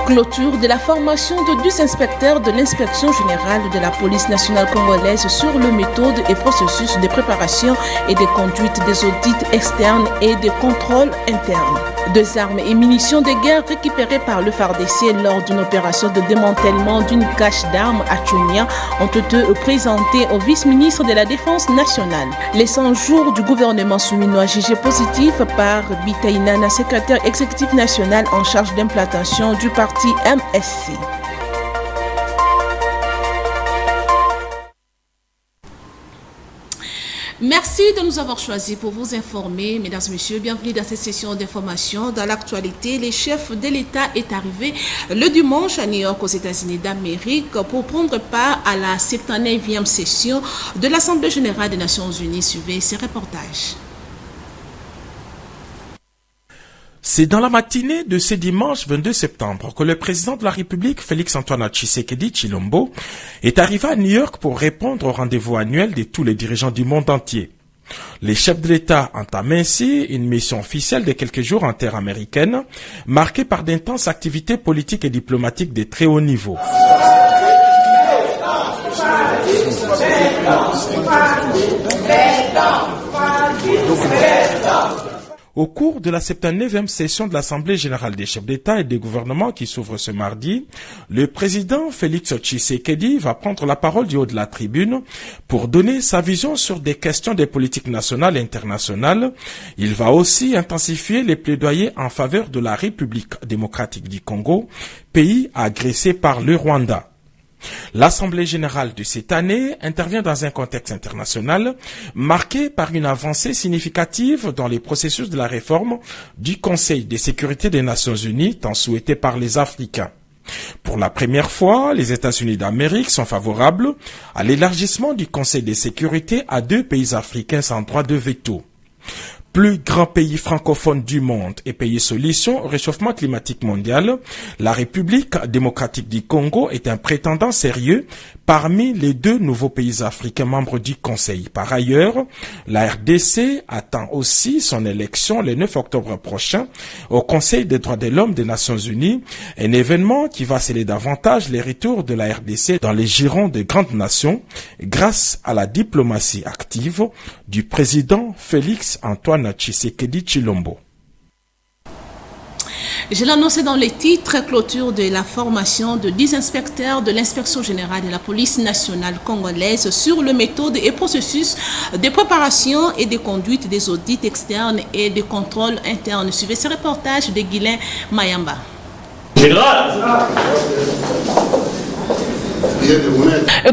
Clôture de la formation de 12 inspecteurs de l'inspection générale de la police nationale congolaise sur le méthode et processus de préparation et de conduite des audits externes et des contrôles internes. 2 armes et munitions de guerre récupérées par le FARDC lors d'une opération de démantèlement d'une cache d'armes à Tchounia ont été présentés au vice-ministre de la Défense nationale. Les 100 jours du gouvernement souminois jugés positifs par Bitaïnana, secrétaire exécutif national en charge d'implantation du parti MSC. Merci de nous avoir choisis pour vous informer. Mesdames et messieurs, bienvenue dans cette session d'information. Dans l'actualité, le chef de l'État est arrivé le dimanche à New York aux États-Unis d'Amérique pour prendre part à la 79e session de l'Assemblée générale des Nations unies. Suivez ces reportages. C'est dans la matinée de ce dimanche 22 septembre que le président de la République, Félix-Antoine Tshisekedi Tshilombo, est arrivé à New York pour répondre au rendez-vous annuel de tous les dirigeants du monde entier. Les chefs de l'État entament ainsi une mission officielle de quelques jours en terre américaine, marquée par d'intenses activités politiques et diplomatiques de très haut niveau. Au cours de la 79e session de l'Assemblée générale des chefs d'État et des gouvernements qui s'ouvre ce mardi, le président Félix Tshisekedi va prendre la parole du haut de la tribune pour donner sa vision sur des questions des politiques nationales et internationales. Il va aussi intensifier les plaidoyers en faveur de la République démocratique du Congo, pays agressé par le Rwanda. L'Assemblée générale de cette année intervient dans un contexte international marqué par une avancée significative dans les processus de la réforme du Conseil de sécurité des Nations unies, tant souhaité par les Africains. Pour la première fois, les États-Unis d'Amérique sont favorables à l'élargissement du Conseil de sécurité à 2 pays africains sans droit de veto. Plus grand pays francophone du monde et pays solution au réchauffement climatique mondial, la République démocratique du Congo est un prétendant sérieux parmi les 2 nouveaux pays africains membres du Conseil. Par ailleurs, la RDC attend aussi son élection le 9 octobre prochain au Conseil des droits de l'homme des Nations Unies, un événement qui va sceller davantage les retours de la RDC dans les girons des grandes nations grâce à la diplomatie active du président Félix-Antoine Tshisekedi Tshilombo. Je l'ai annoncé dans les titres, clôture de la formation de 10 inspecteurs de l'inspection générale de la police nationale congolaise sur le méthode et processus de préparation et de conduite des audits externes et de contrôles internes. Suivez ce reportage de Guilain Mayamba. Général.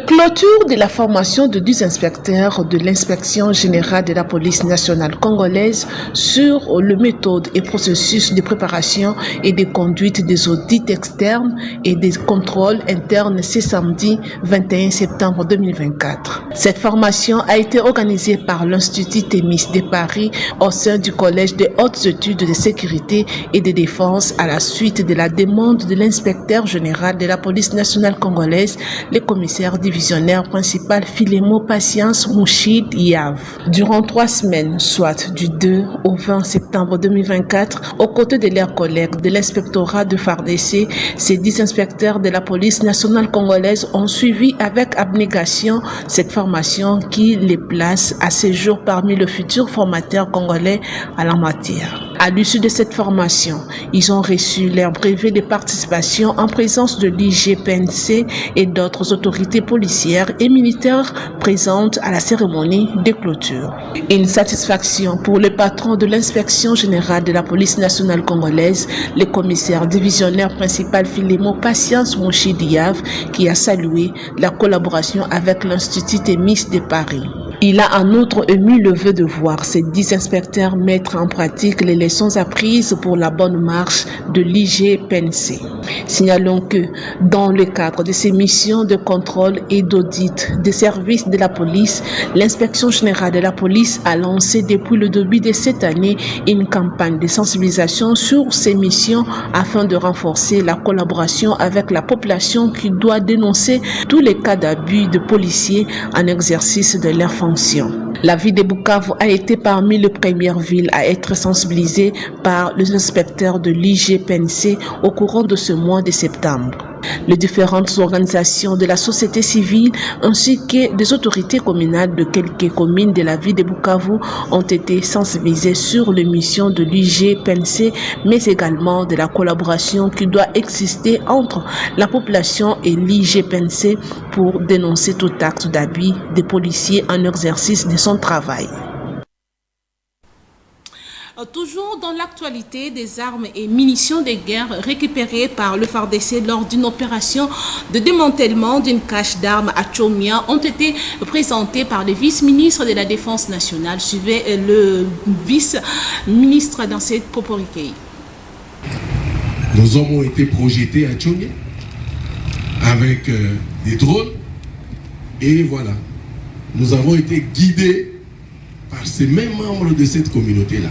Clôture de la formation de 10 inspecteurs de l'inspection générale de la police nationale congolaise sur le méthode et processus de préparation et de conduite des audits externes et des contrôles internes ce samedi 21 septembre 2024. Cette formation a été organisée par l'Institut Thémis de Paris au sein du Collège des hautes études de sécurité et de défense à la suite de la demande de l'inspecteur général de la police nationale congolaise, le commissaire divisionnaire principal Filémo Patience Mouchid Yav. Durant 3 semaines, soit du 2 au 20 septembre 2024, aux côtés de leurs collègues de l'inspectorat de FARDC, ces 10 inspecteurs de la police nationale congolaise ont suivi avec abnégation cette formation qui les place à ce jour parmi les futurs formateurs congolais à la matière. À l'issue de cette formation, ils ont reçu leur brevet de participation en présence de l'IGPNC et d'autres autorités policières et militaires présentes à la cérémonie de clôture. Une satisfaction pour le patron de l'inspection générale de la police nationale congolaise, le commissaire divisionnaire principal Filémo Patience Mouchid Yav, qui a salué la collaboration avec l'Institut Thémis de Paris. Il a en outre émis le vœu de voir ces 10 inspecteurs mettre en pratique les leçons apprises pour la bonne marche de l'IGPNC. Signalons que dans le cadre de ces missions de contrôle et d'audit des services de la police, l'inspection générale de la police a lancé depuis le début de cette année une campagne de sensibilisation sur ces missions afin de renforcer la collaboration avec la population qui doit dénoncer tous les cas d'abus de policiers en exercice de leur fonction. prévention. La ville de Bukavu a été parmi les premières villes à être sensibilisée par les inspecteurs de l'IGPNC au courant de ce mois de septembre. Les différentes organisations de la société civile ainsi que des autorités communales de quelques communes de la ville de Bukavu ont été sensibilisées sur les missions de l'IGPNC, mais également de la collaboration qui doit exister entre la population et l'IGPNC pour dénoncer tout acte d'abus des policiers en exercice de son travail. Toujours dans l'actualité, des armes et munitions de guerre récupérées par le FARDC lors d'une opération de démantèlement d'une cache d'armes à Tchomia ont été présentées par le vice-ministre de la Défense nationale. Suivez le vice-ministre dans cette propos recueillis. Nos hommes ont été projetés à Tchomia avec des drones et voilà, nous avons été guidés par ces mêmes membres de cette communauté-là.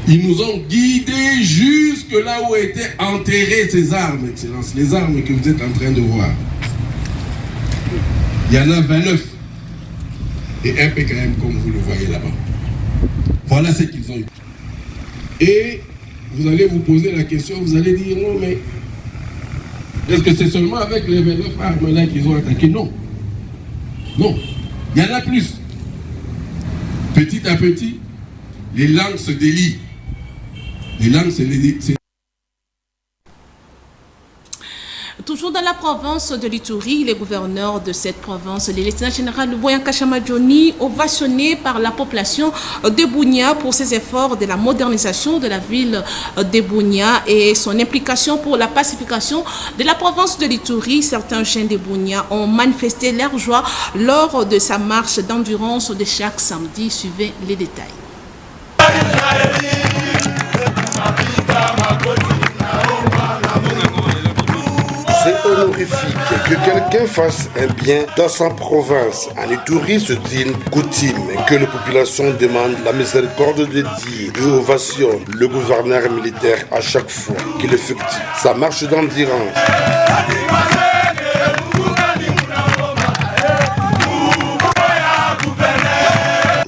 Ils nous ont guidés jusque là où étaient enterrées ces armes, Excellence, les armes que vous êtes en train de voir. Il y en a 29 et un PKM comme vous le voyez là-bas. Voilà ce qu'ils ont eu. Et vous allez vous poser la question, vous allez dire non mais est-ce que c'est seulement avec les 29 armes-là qu'ils ont attaqué? Non. Non, il y en a plus. Petit à petit, les langues se délient. Les langues se délient. Toujours dans la province de l'Ituri, les gouverneurs de cette province, le lieutenant-général Luboya Kashamadjoni, ovationné par la population de Bunia pour ses efforts de la modernisation de la ville de Bunia et son implication pour la pacification de la province de l'Ituri. Certains jeunes de Bunia ont manifesté leur joie lors de sa marche d'endurance de chaque samedi. Suivez les détails. C'est honorifique que quelqu'un fasse un bien dans sa province. En Ituri, c'est une coutume que les populations demandent la miséricorde de Dieu et ovationnent le gouverneur militaire à chaque fois qu'il effectue sa marche d'endurance.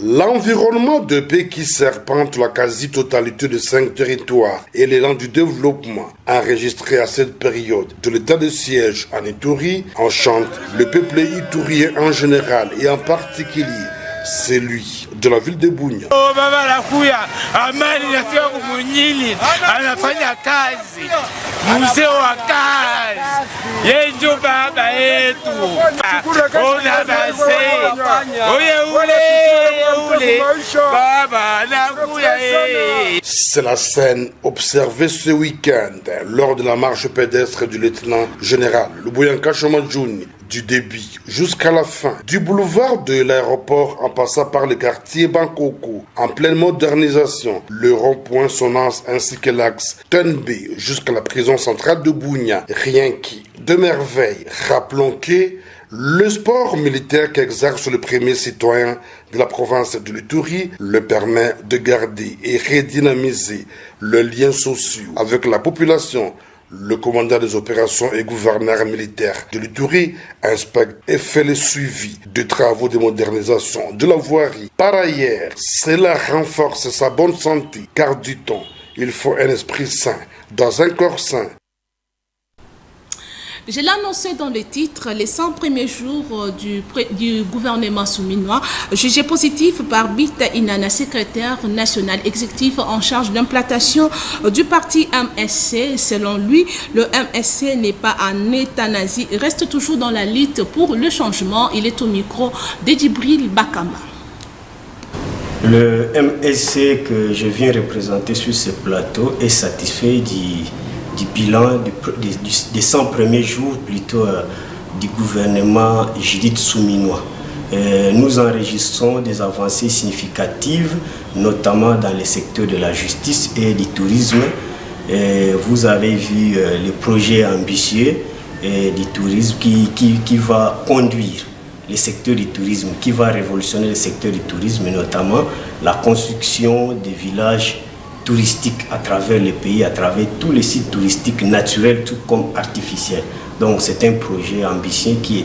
L'environnement de paix qui serpente la quasi-totalité de 5 territoires et l'élan du développement enregistré à cette période de l'état de siège en Ituri enchante le peuple iturien en général et en particulier celui de la ville de Bunia. C'est la scène observée ce week-end lors de la marche pédestre du lieutenant-général Luboya Kashamadjoni, du début jusqu'à la fin, du boulevard de l'aéroport en passant par le quartier Bankoko, en pleine modernisation, le rond-point Sonance ainsi que l'axe Tenbe jusqu'à la prison centrale de Bunia. Rien qui de merveille. Rappelons que le sport militaire qu'exerce le premier citoyen de la province de l'Ituri le permet de garder et redynamiser le lien social avec la population. Le commandant des opérations et gouverneur militaire de l'Ituri inspecte et fait le suivi des travaux de modernisation de la voirie. Par ailleurs, cela renforce sa bonne santé, car du temps, il faut un esprit sain dans un corps sain. Je l'ai annoncé dans le titre, les 100 premiers jours du gouvernement souminois, jugés positifs par Bita Inana, secrétaire national exécutif en charge d'implantation du parti MSC. Selon lui, le MSC n'est pas en euthanasie, il reste toujours dans la lutte pour le changement. Il est au micro de Djibril Bakama. Le MSC que je viens représenter sur ce plateau est satisfait du bilan des 100 premiers jours plutôt du gouvernement Judith Souminois. Nous enregistrons des avancées significatives, notamment dans les secteurs de la justice et du tourisme. Vous avez vu les projets ambitieux du tourisme qui va conduire le secteur du tourisme, qui va révolutionner le secteur du tourisme, notamment la construction des villages touristiques à travers le pays, à travers tous les sites touristiques naturels tout comme artificiels. Donc c'est un projet ambitieux qui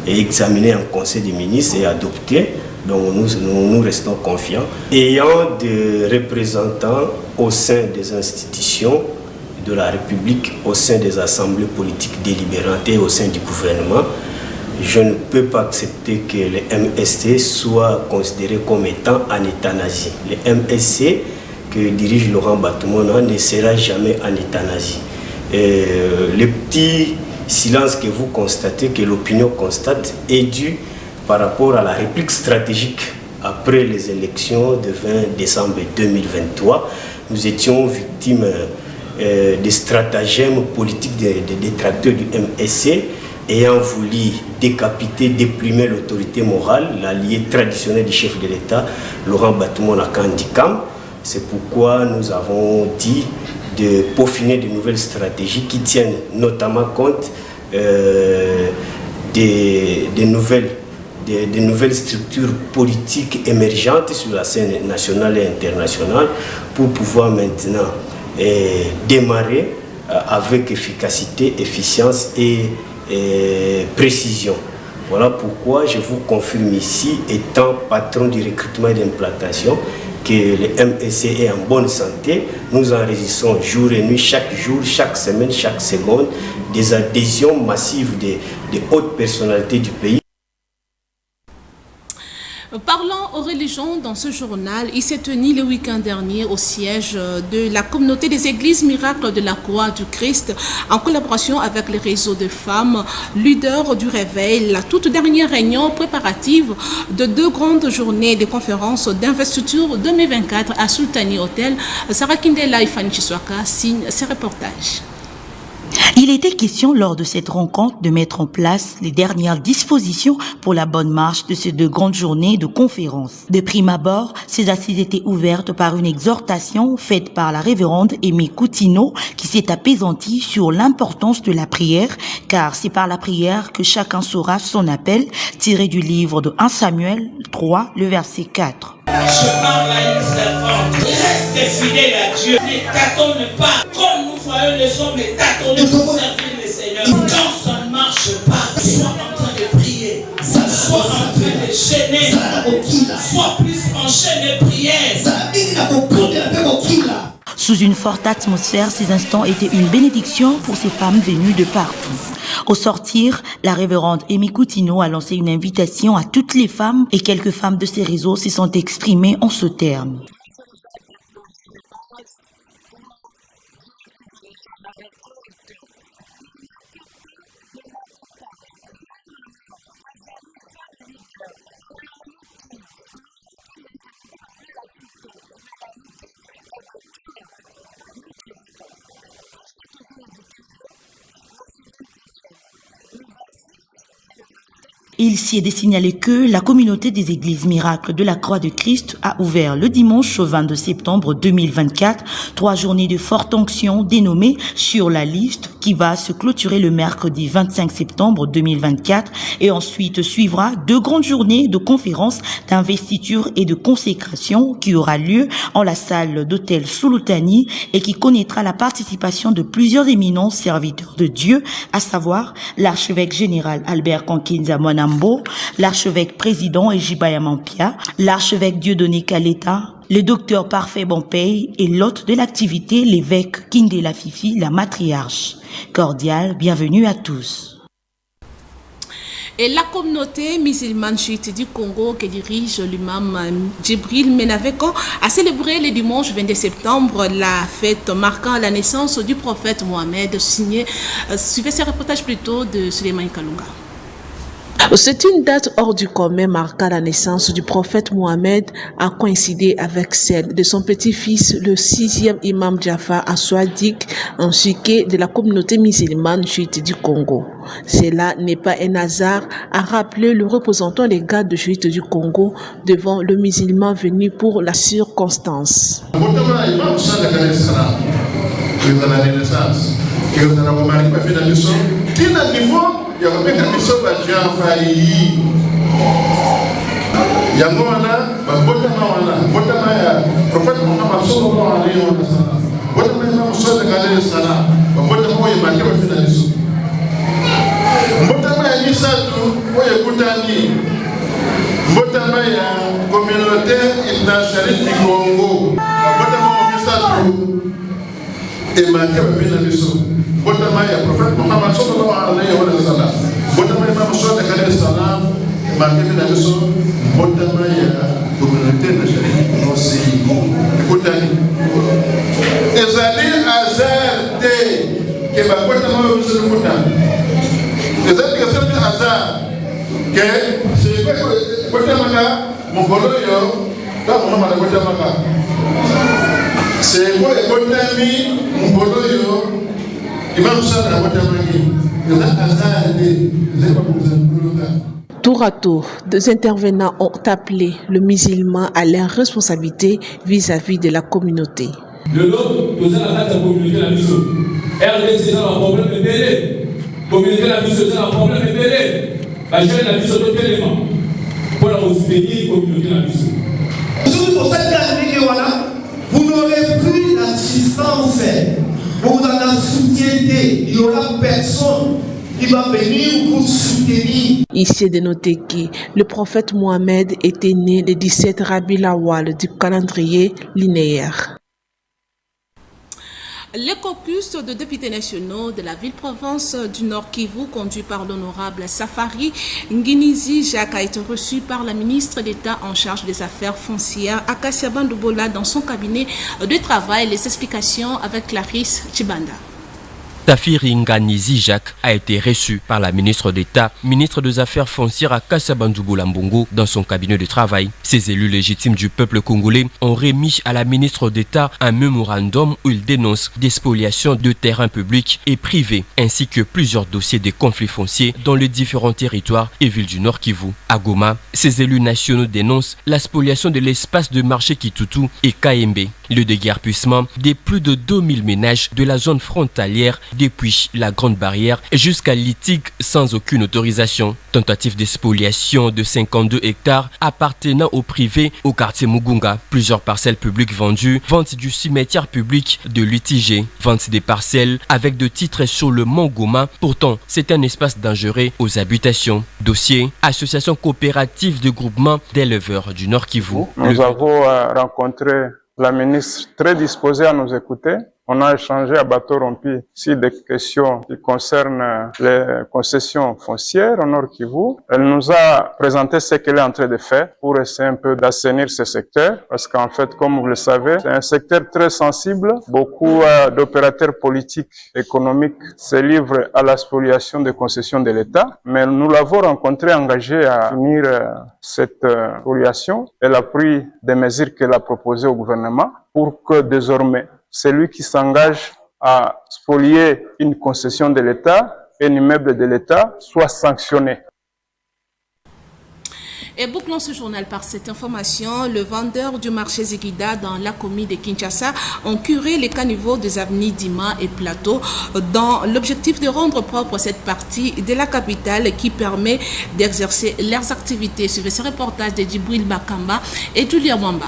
examiné en Conseil des ministres et adopté. Donc nous restons confiants. Ayant des représentants au sein des institutions de la République, au sein des assemblées politiques délibérantes et au sein du gouvernement, je ne peux pas accepter que les MSC soient considérés comme étant en euthanasie. Les MSC que dirige Laurent Batumona ne sera jamais en euthanasie. Le petit silence que vous constatez, que l'opinion constate, est dû par rapport à la réplique stratégique après les élections de 20 décembre 2023. Nous étions victimes des stratagèmes politiques des détracteurs du MSC ayant voulu décapiter, déprimer l'autorité morale, l'allié traditionnel du chef de l'État, Laurent Batumona Kandikam. C'est pourquoi nous avons dit de peaufiner de nouvelles stratégies qui tiennent notamment compte des nouvelles structures politiques émergentes sur la scène nationale et internationale pour pouvoir maintenant démarrer avec efficacité, efficience et précision. Voilà pourquoi je vous confirme ici, étant patron du recrutement et d'implantation, que le MSC est en bonne santé. Nous enregistrons jour et nuit, chaque jour, chaque semaine, chaque seconde, des adhésions massives de hautes personnalités du pays. Parlant aux religions dans ce journal, il s'est tenu le week-end dernier au siège de la communauté des églises miracles de la Croix du Christ en collaboration avec les réseaux de femmes, leaders du réveil, la toute dernière réunion préparative de 2 grandes journées de conférences d'investiture 2024 à Sultani Hotel. Sarah Kindela et Fanny Chiswaka signent ces reportages. Il était question lors de cette rencontre de mettre en place les dernières dispositions pour la bonne marche de ces 2 grandes journées de conférences. De prime abord, ces assises étaient ouvertes par une exhortation faite par la révérende Aimée Coutinho qui s'est apaisantie sur l'importance de la prière, car c'est par la prière que chacun saura son appel, tiré du livre de 1 Samuel 3, le verset 4. Je parle à une servante, restez fidèle à Dieu, ne tâtonnez pas, comme nous voyons les hommes tâtonner pour servir le Seigneur. Quand ça ne marche pas, sois en train de prier, sois en train de gêner, sois plus en chaîne de prière. Sous une forte atmosphère, ces instants étaient une bénédiction pour ces femmes venues de partout. Au sortir, la révérende Aimée Coutinho a lancé une invitation à toutes les femmes et quelques femmes de ces réseaux se sont exprimées en ce terme. Il s'y est de signaler que la communauté des églises miracles de la Croix de Christ a ouvert le dimanche 22 septembre 2024 3 journées de forte onction dénommées sur la liste qui va se clôturer le mercredi 25 septembre 2024 et ensuite suivra 2 grandes journées de conférences d'investiture et de consécration qui aura lieu en la salle d'hôtel Sultani et qui connaîtra la participation de plusieurs éminents serviteurs de Dieu, à savoir l'archevêque général Albert Kankinza Mwanambo, l'archevêque président Ejibaya Mampia, l'archevêque Dieudonné Kaleta, le docteur Parfait Bompey et l'hôte de l'activité, l'évêque Kindela Fifi, la matriarche. Cordial, bienvenue à tous. Et la communauté musulmane chiite du Congo que dirige l'imam Djibril Menaveko a célébré le dimanche 22 septembre la fête marquant la naissance du prophète Mohamed, suivez ce reportage plutôt de Suleiman Kalunga. C'est une date hors du commun marquant la naissance du prophète Mohamed a coïncidé avec celle de son petit-fils, le 6e imam Jafar Aswadik, ainsi que de la communauté musulmane chiite du Congo. Cela n'est pas un hasard, a rappelé le représentant légal de chiite du Congo devant le musulman venu pour la circonstance. yakapeka misoba jafari yango wana babotama wana botama ya prophète Muhammad sallallahu alayhi wa sallam botama ya Musa alayhi salam babotama ya makeba fina liso botama ya Isa tu oye ezali mbotama ya communauté internationale du Congo mbotama obisatu emarqué bapena biso mbotama ya prophète Mohammed sallallahu alayhi wa sallam mbotama ya Imam Salih alayhi salam emarqué bapena biso mbotama ya communauté internationale du Congo ekutani ezali hasard te ke bakotama biso mbotama ezali kesema hasard que c'est côté maka mon boloyo là on m'a côté maka c'est quoi côté mi mon boloyo qui va nous faire la côté maka. Tour à tour, deux intervenants ont appelé le musulman à leur responsabilité vis-à-vis de la communauté. Le lot de la communauté la mission. RDC c'est un problème de délai. Communauté la mission c'est un problème de délai. La jeune a vu ce autre élément pour la soutenir communauté la mission. Pour cette année, vous n'aurez plus l'assistance, vous en avez soutenu, il n'y aura personne qui va venir vous soutenir. Ici est de noter que le prophète Mohamed était né le 17 Rabiul Awwal du calendrier linéaire. Les caucus de députés nationaux de la ville-province du Nord Kivu, conduit par l'honorable Safari Nginizi Jacques, a été reçu par la ministre d'État en charge des affaires foncières, Akasia Bandoubola, dans son cabinet de travail. Les explications avec Clarisse Chibanda. Safari Nginizi Jacques a été reçu par la ministre d'État, ministre des Affaires foncières à Kassabandoubou Mbongo dans son cabinet de travail. Ces élus légitimes du peuple congolais ont remis à la ministre d'État un mémorandum où ils dénoncent des spoliations de terrains publics et privés, ainsi que plusieurs dossiers de conflits fonciers dans les différents territoires et villes du Nord Kivu. À Goma, ces élus nationaux dénoncent la spoliation de l'espace de marché Kitutu et Kayembe, le déguerpissement des plus de 2000 ménages de la zone frontalière depuis la Grande Barrière jusqu'à Litig sans aucune autorisation. Tentative de spoliation de 52 hectares appartenant au privé au quartier Mugunga. Plusieurs parcelles publiques vendues, vente du cimetière public de l'UTG, vente des parcelles avec de titres sur le Mont Goma. Pourtant, c'est un espace dangereux aux habitations. Dossier, association coopérative de groupement d'éleveurs du Nord Kivu. Nous avons rencontré la ministre très disposée à nous écouter. On a échangé à bateau rompu sur des questions qui concernent les concessions foncières au Nord Kivu. Elle nous a présenté ce qu'elle est en train de faire pour essayer un peu d'assainir ce secteur. Parce qu'en fait, comme vous le savez, c'est un secteur très sensible. Beaucoup d'opérateurs politiques, économiques se livrent à la spoliation des concessions de l'État. Mais nous l'avons rencontrée engagée à finir cette spoliation. Elle a pris des mesures qu'elle a proposées au gouvernement pour que désormais, celui qui s'engage à spolier une concession de l'État, un immeuble de l'État, soit sanctionné. Et bouclons ce journal par cette information. Le vendeur du marché Ziguida dans la commune de Kinshasa ont curé les caniveaux des avenues Dima et Plateau dans l'objectif de rendre propre cette partie de la capitale qui permet d'exercer leurs activités. Suivez ce reportage de Djibril Bakamba et Julia Mwamba.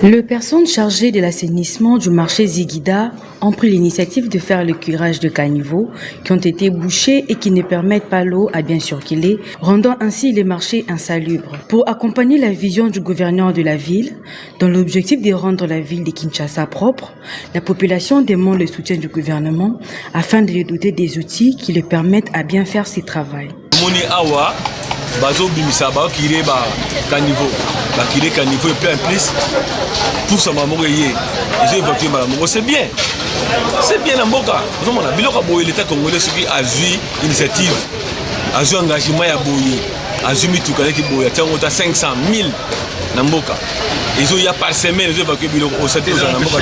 Les personnes chargées de l'assainissement du marché Ziguida ont pris l'initiative de faire le curage de caniveaux qui ont été bouchés et qui ne permettent pas l'eau à bien circuler, rendant ainsi les marchés insalubres. Pour accompagner la vision du gouverneur de la ville, dans l'objectif de rendre la ville de Kinshasa propre, la population demande le soutien du gouvernement afin de les doter des outils qui les permettent à bien faire ce travail. Bazo bimisa ba kiré ba caniveau et puis en plus pour ça maman yé j'ai évoqué madame c'est bien la mboka nous on a biloko boye l'état congolais ce qui a eu initiative a eu engagement ya boye a eu mituka qui boye tiango ta 500 000 na mboka il y a par semaine ils évoqué biloko au secteur na mboka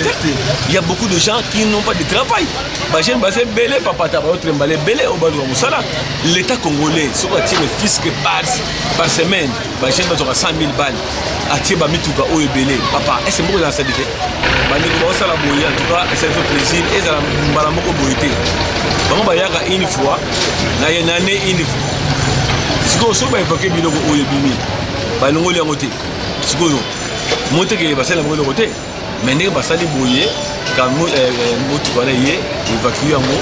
il y a beaucoup de gens qui n'ont pas de travail ba jeune ba c'est belé papa ta ba autre mbalé belé au bado musala l'état congolais ce qu'on tire le fisc par semaine ba jeune ba 100 000 balles a tire ba mituka o belé papa est-ce que vous en savez ba ni ko sala boye en tout cas ça fait plaisir et ça mbala moko boyité bango ba yaka une fois na yenane une fois siko so ba évoquer biloko o bimi ba ngoli ngote siko monte que basala ngoli ngote mais ne basali boye quand motu bana ye évacuer mo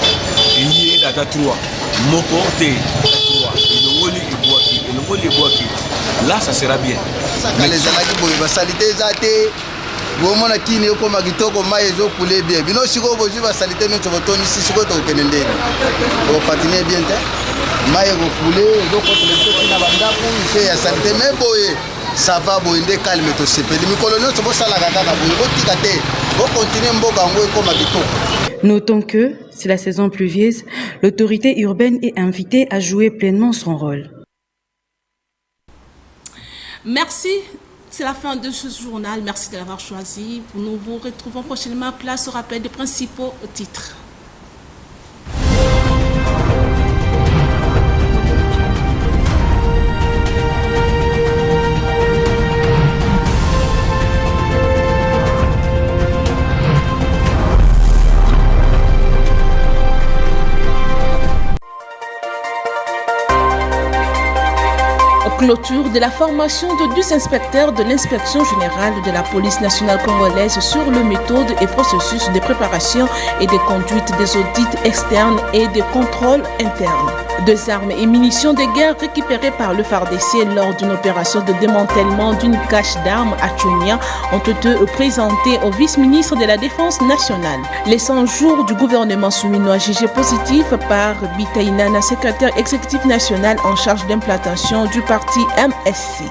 et data 3 moko te 3 ngoli et boaki là ça sera bien. Mais les alaki va salité zate bomona kini ko magitoko maezo kule bien bino siko bozu va salité no tobotoni siko to kenende ko patiner bien te mae ko kule do ko tele na bandaku fait ya salité mais boye ça va boye calme to sepeli mikolo no to bosala kaka boye ko tikate ko continuer mboka ngo ko magitoko. Notons que, c'est la saison pluvieuse, l'autorité urbaine est invitée à jouer pleinement son rôle. Merci. C'est la fin de ce journal. Merci de l'avoir choisi. Nous vous retrouvons prochainement. Place au rappel des principaux titres. Clôture de la formation de 10 inspecteurs de l'inspection générale de la police nationale congolaise sur le méthode et processus de préparation et de conduite des audits externes et des contrôles internes. 2 armes et munitions de guerre récupérées par le FARDC lors d'une opération de démantèlement d'une cache d'armes à Tchounia ont été présentées au vice-ministre de la Défense nationale. Les 100 jours du gouvernement souminois jugés positifs par Bitaïnana, secrétaire exécutif national en charge d'implantation du parti MSC.